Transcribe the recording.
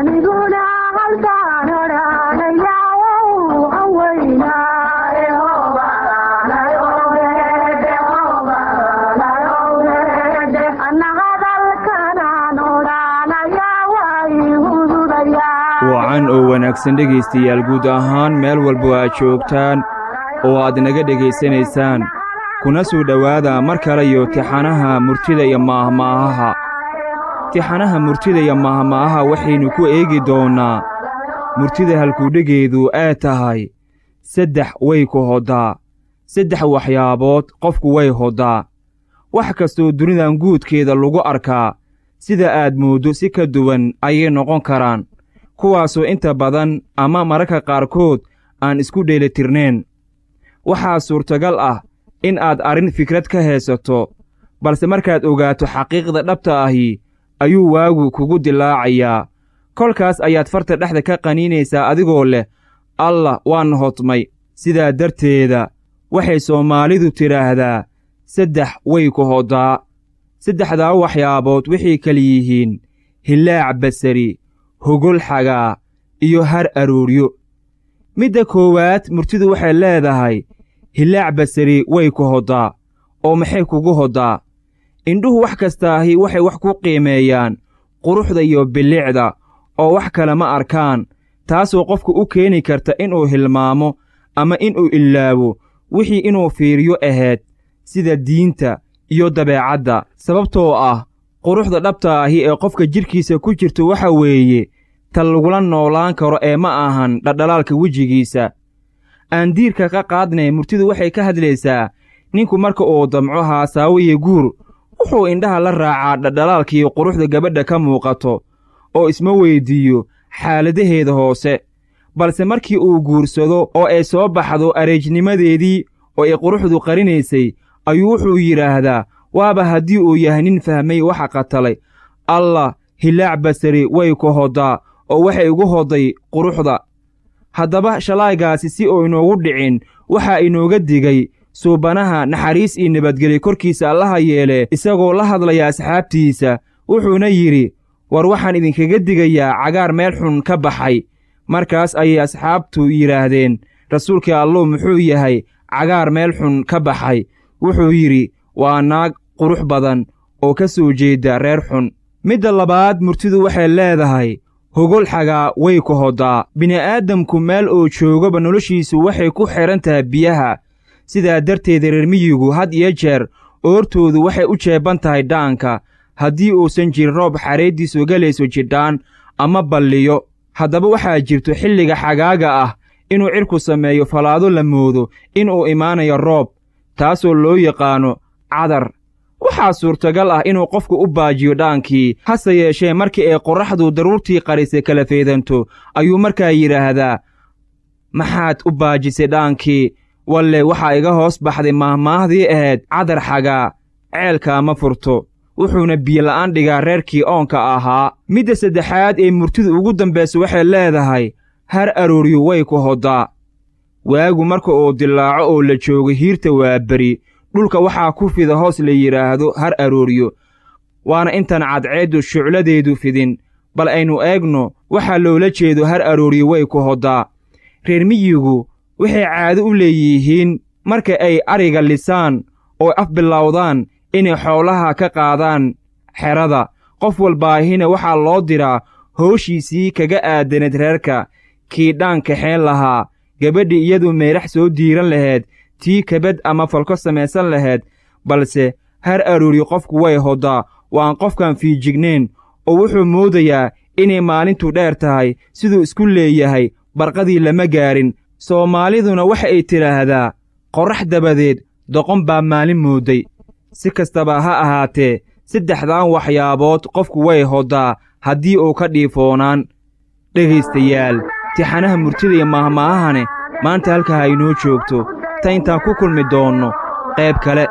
aniguna halkaan odhanaya Waxayna wacan oo wanaagsan dhegaystayaal guud ahaan meel walba aad joogtaan oo aad naga dhegaysanaysaan kuna soo dhowaada mar kale iyo tixanaha murtida iyo maahmaahaha tixanaha murtida iyo maahmaahaha waxaynu ku eegi doonnaa murtida halkuudhegeedu ay tahay saddex way ku hodaa saddex waxyaabood qofku way hodaa wax kastoo dunidan guudkeeda lagu arkaa sida aad mooddo si ka duwan ayay noqon karaan kuwaasoo inta badan ama mararka qaarkood aan isku dheelitirnayn waxaa suurtagal ah in aad arrin fikrad ka haysato balse markaad ogaato xaqiiqda dhabta ahi ayuu waagu kugu dilaacayaa kolkaas ayaad farta dhexda ka qaniinaysaa adigoo leh allah waan hodmay sidaa darteeda waxay Soomaalidu tidhaahdaa saddex way ku hodaa saddexdaa waxyaabood waxay kala yihiin hilaac baseri hogol xagaa iyo har arooryo midda koowaad murtidu waxay leedahay hilaac baseri way ku hodaa oo maxay kugu hodaa indhuhu wax kastaahi waxay wax ku qiimeeyaan quruxda iyo bilicda oo wax kale ma arkaan taasoo qofku u keeni karta inuu hilmaamo ama inuu ilaabo wixii inuu fiiriyo ahayd sida diinta iyo dabeecadda sababtoo ah quruxda dhabta ahi ee qofka jidhkiisa ku jirto waxa weeye ta lagula noolaan karo ee ma ahan dhaldhalaalka wejigiisa aan diirka ka qaadnay murtidu waxay ka hadlaysaa ninku marka uu damco haasaawiye guur wuxuu indhaha la raacaa dhaldhalaalkiiyo quruxda gabadha ka muuqato oo isma weyddiiyo xaaladaheeda hoose balse markii uu guursado oo ay soo baxdo areejnimadeedii oo ay quruxdu qarinaysay ayuu wuxuu yidhaahdaa waaba haddii uu yahay nin fahmay waxa qatalay allah hilaac baseri way ku hodaa oo waxay ugu hoday quruxda haddaba shalaygaasi si oo inoogu dhicin waxaa inooga digay suubanaha naxariis iyo nabadgelyo korkiisa allaha yeele isagoo la hadlaya asxaabtiisa wuxuuna yidhi war waxaan idinkaga digayaa cagaar meel xun ka baxay markaas ayay asxaabtu yidhaahdeen rasuulkii allow muxuu yahay cagaar meel xun ka baxay wuxuu yidhi waa naag qurux badan oo ka soo jeeda reer xun midda labaad murtidu waxay leedahay hogol xagaa way ku hodaa bini'aadamku meel oo joogaba noloshiisu waxay ku xidhan tahay biyaha sidaa darteeda reer miyigu had iyo jeer oortoodu waxay u jeebban tahay dhaanka haddii uusan jirin roob xareeddiisu gelayso jidhaan ama balliyo haddaba waxaa jirto xilliga xagaaga ah inuu cirku sameeyo falaado la moodo inuu imaanayo roob taasoo loo yaqaano cadar waxaa suurtagal ah inuu qofku u baajiyo dhaankii hase yeeshee markii ay qorraxdu daruurtii qarisay kala feedanto ayuu markaa yidhaahdaa maxaad u baajisay dhaankii walle waxaa iga hoos baxday maahmaahdii ahayd cadar xagaa ceelkaa ma furto wuxuuna biyola'aan dhigaa reerkii oonka ahaa midda saddexaad ee murtidu ugu dambaysa waxay leedahay har arooryo way ku hodaa waagu marka uu dilaaco oo la joogo hiirta waa beri dhulka waxaa ku fida hoos la yidhaahdo har arooryo waana intan cadceeddu shucladeedu fidin bal aynu eegno waxaa loola jeedo har arooryo way ku hodaa reer miyigu waxay caado u leeyihiin marka ay ariga lisaan oo afbilowdaan inay xoolaha ka qaadaan xerada qof walbaahina waxaa loo diraa howshiisii kaga aadanayd reerka kii dhaan kaxeen lahaa gabadhii iyadu meerax soo diiran lahayd tii kabad ama falko samaysan lahayd balse har arooryo qofku way hodaa waan qofkan fiijignayn oo wuxuu moodayaa inay maalintu dheer tahay siduu isku leeyahay barqadii lama gaarin soomaaliduna waxa ay tidhaahdaa qorrax dabadeed doqon baa maalin mooday si kastaba ha ahaatee saddexdaan waxyaabood qofku way hodaa haddii uu ka dhiifoonaan dhegaystayaal tixanaha murtida iyo maahmaahahane maanta halkaa ha inoo joogto ta intaan ku kulmi doonno qayb kale